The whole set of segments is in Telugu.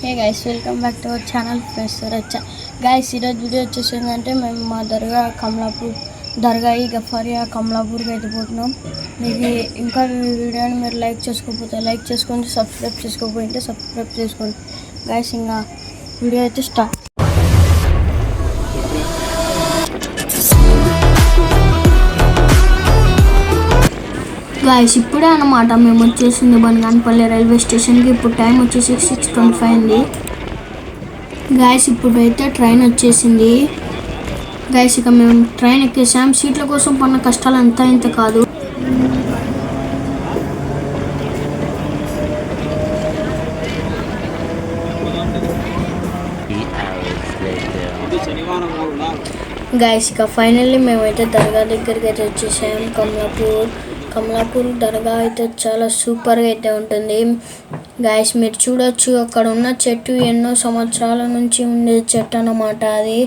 Hey guys, welcome back to our channel professor Rachcha. Guys, ఈరోజు వీడియో వచ్చేసి ఏంటంటే మేము మా దర్గా గఫారియా కమలాపూర్కి అయితే పోతున్నాం. మీకు ఇంకా వీడియోని మీరు లైక్ చేసుకోకపోతే లైక్ చేసుకోండి, సబ్స్క్రైబ్ చేసుకోకపోతే సబ్స్క్రైబ్ చేసుకోండి. గైస్, ఇంకా వీడియో అయితే స్టార్ట్. గాయస్, ఇప్పుడే అన్నమాట మేము వచ్చేసింది బనగానపల్లి రైల్వే స్టేషన్కి. ఇప్పుడు టైం వచ్చేసి 6:25 అయింది. గాయస్, ఇప్పుడు అయితే ట్రైన్ వచ్చేసింది. గాయస్, ఇక మేము ట్రైన్ ఎక్కేసాం. సీట్ల కోసం పడిన కష్టాలు అంతా ఇంత కాదు. గాయస్, ఇక ఫైనల్లీ మేమైతే దర్గా దగ్గరికి అయితే వచ్చేసాం. కమలాపూర్ దర్గా అయితే చాలా సూపర్గా అయితే ఉంటుంది. గాయస్, మీరు చూడొచ్చు, అక్కడ ఉన్న చెట్టు ఎన్నో సంవత్సరాల నుంచి ఉండే చెట్టు అన్నమాట. అది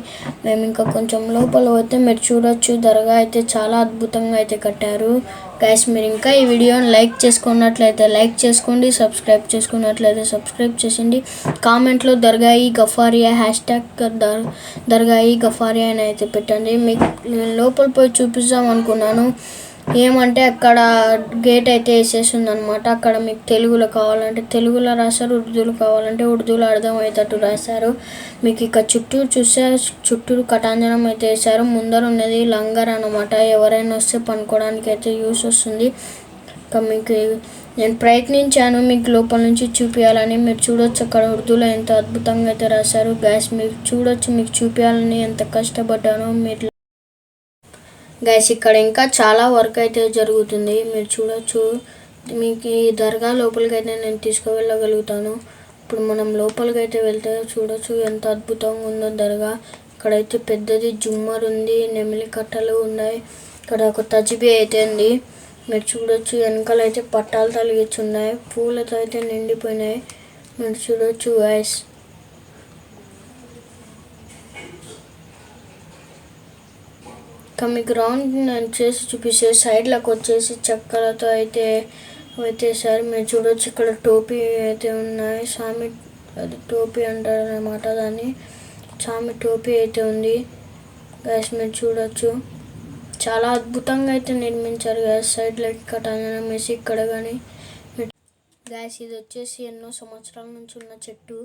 మేము ఇంకా కొంచెం లోపల పోతే మీరు చూడొచ్చు, దర్గా అయితే చాలా అద్భుతంగా అయితే కట్టారు. గాయస్, మీరు ఇంకా ఈ వీడియోని లైక్ చేసుకున్నట్లయితే లైక్ చేసుకోండి, సబ్స్క్రైబ్ చేసుకున్నట్లయితే సబ్స్క్రైబ్ చేసిండి. కామెంట్లో దర్గాయి గఫారియా దర్గాయి గఫారియా అని అయితే పెట్టండి. మీకు నేను లోపల పోయి చూపిస్తాం అనుకున్నాను. ఏమంటే అక్కడ గేట్ అయితే వేసేసింది అనమాట. అక్కడ మీకు తెలుగులో కావాలంటే తెలుగులో రాశారు, ఉర్దూలో కావాలంటే ఉర్దూలో అర్థమయ్యేటట్టు రాశారు. మీకు ఇక చుట్టూరు చూస్తే చుట్టూరు కటాంజనం అయితే వేశారు. ముందర ఉన్నది లంగర్ అనమాట. ఎవరైనా వస్తే పనుకోవడానికి అయితే యూస్ వస్తుంది. ఇక మీకు నేను ప్రయత్నించాను మీకు లోపల నుంచి చూపించాలని. మీరు చూడొచ్చు అక్కడ ఉర్దూలో ఎంత అద్భుతంగా అయితే రాశారు. గ్యాస్ మీరు చూడొచ్చు, మీకు చూపించాలని ఎంత కష్టపడ్డానో. మీరు గైస్, ఇక్కడ ఇంకా చాలా వర్క్ అయితే జరుగుతుంది. మీరు చూడొచ్చు. మీకు ఈ దర్గా లోపలికి అయితే నేను తీసుకువెళ్ళగలుగుతాను. ఇప్పుడు మనం లోపలికి అయితే వెళ్తే చూడొచ్చు ఎంత అద్భుతంగా ఉందో దర్గా. ఇక్కడైతే పెద్దది జుమ్మర్ ఉంది, నెమిలి కట్టలు ఉన్నాయి. ఇక్కడ ఒక తజిబీ అయితే ఉంది. మీరు చూడొచ్చు వెనకాలైతే పట్టాలు తలిగించి ఉన్నాయి, పూలతో అయితే నిండిపోయినాయి. మీరు చూడొచ్చు గైస్. మీకు రౌండ్ నేను చేసి చూపిస్తే సైడ్లకు వచ్చేసి చెక్కలతో అయితే సార్ మీరు చూడొచ్చు. ఇక్కడ టోపీ అయితే ఉన్నాయి. స్వామి అది టోపీ అంటారు అన్నమాట. దాన్ని స్వామి టోపీ అయితే ఉంది. గ్యాస్ మీరు చూడొచ్చు చాలా అద్భుతంగా అయితే నిర్మించారు గ్యాస్. సైడ్లో కటాంజనం వేసి ఇక్కడ కానీ. గ్యాస్, ఇది వచ్చేసి ఎన్నో సంవత్సరాల నుంచి ఉన్న చెట్టు.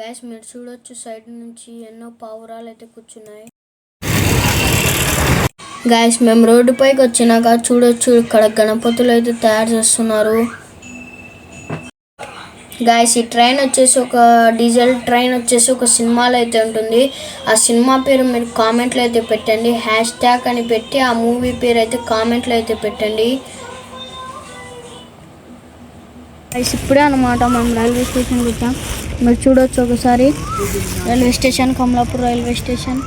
గ్యాస్ మీరు చూడొచ్చు, సైడ్ నుంచి ఎన్నో పావురాలు అయితే కూర్చున్నాయి. గాయస్, మేము రోడ్డు పైకి వచ్చినాక చూడొచ్చు, ఇక్కడ గణపతులు అయితే తయారు చేస్తున్నారు. గాయస్, ఈ ట్రైన్ వచ్చేసి ఒక డీజిల్ ట్రైన్ వచ్చేసి ఒక సినిమాలో అయితే ఉంటుంది. ఆ సినిమా పేరు మీరు కామెంట్లో అయితే పెట్టండి. #, అని పెట్టి ఆ మూవీ పేరు అయితే కామెంట్లో అయితే పెట్టండి. గాయస్, ఇప్పుడే అనమాట మనం రైల్వే స్టేషన్కి వచ్చాం. మీరు చూడొచ్చు ఒకసారి railway station, Kamalapur railway station.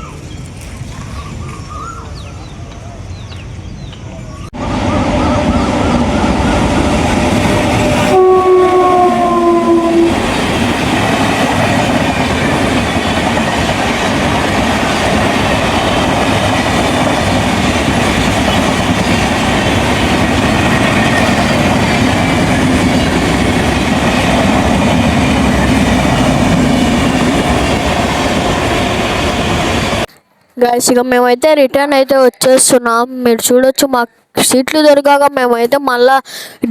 Guys, ఇక మేమైతే రిటర్న్ అయితే వచ్చేస్తున్నాం. మీరు చూడొచ్చు మాకు సీట్లు దొరకక మేమైతే మళ్ళీ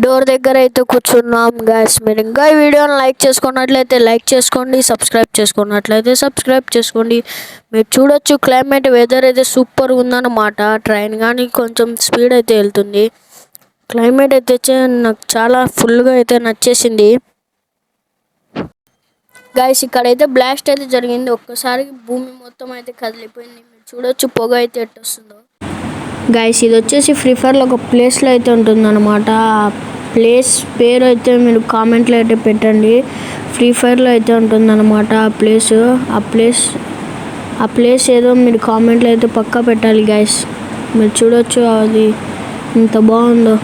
డోర్ దగ్గర అయితే కూర్చున్నాం. గాయస్, మీరు ఇంకా ఈ వీడియోని లైక్ చేసుకున్నట్లయితే లైక్ చేసుకోండి, సబ్స్క్రైబ్ చేసుకున్నట్లయితే సబ్స్క్రైబ్ చేసుకోండి. మీరు చూడొచ్చు క్లైమేట్ వెదర్ అయితే సూపర్ ఉందన్నమాట. ట్రైన్ కానీ కొంచెం స్పీడ్ అయితే వెళ్తుంది. క్లైమేట్ అయితే నాకు చాలా ఫుల్గా అయితే నచ్చేసింది. గాయస్, ఇక్కడైతే బ్లాస్ట్ అయితే జరిగింది. ఒక్కసారి భూమి మొత్తం అయితే కదిలిపోయింది. మీరు చూడొచ్చు పొగ అయితే ఎట్టొస్తుందో. గాయస్, ఇది వచ్చేసి ఫ్రీ ఫైర్లో ఒక ప్లేస్లో అయితే ఉంటుందన్నమాట. ఆ ప్లేస్ పేరు అయితే మీరు కామెంట్లో అయితే పెట్టండి. ఫ్రీ ఫైర్లో అయితే ఉంటుందన్నమాట ఆ ప్లేస్ ఏదో మీరు కామెంట్లో అయితే పక్కా పెట్టాలి. గాయస్, మీరు చూడొచ్చు అది ఎంత బాగుందో.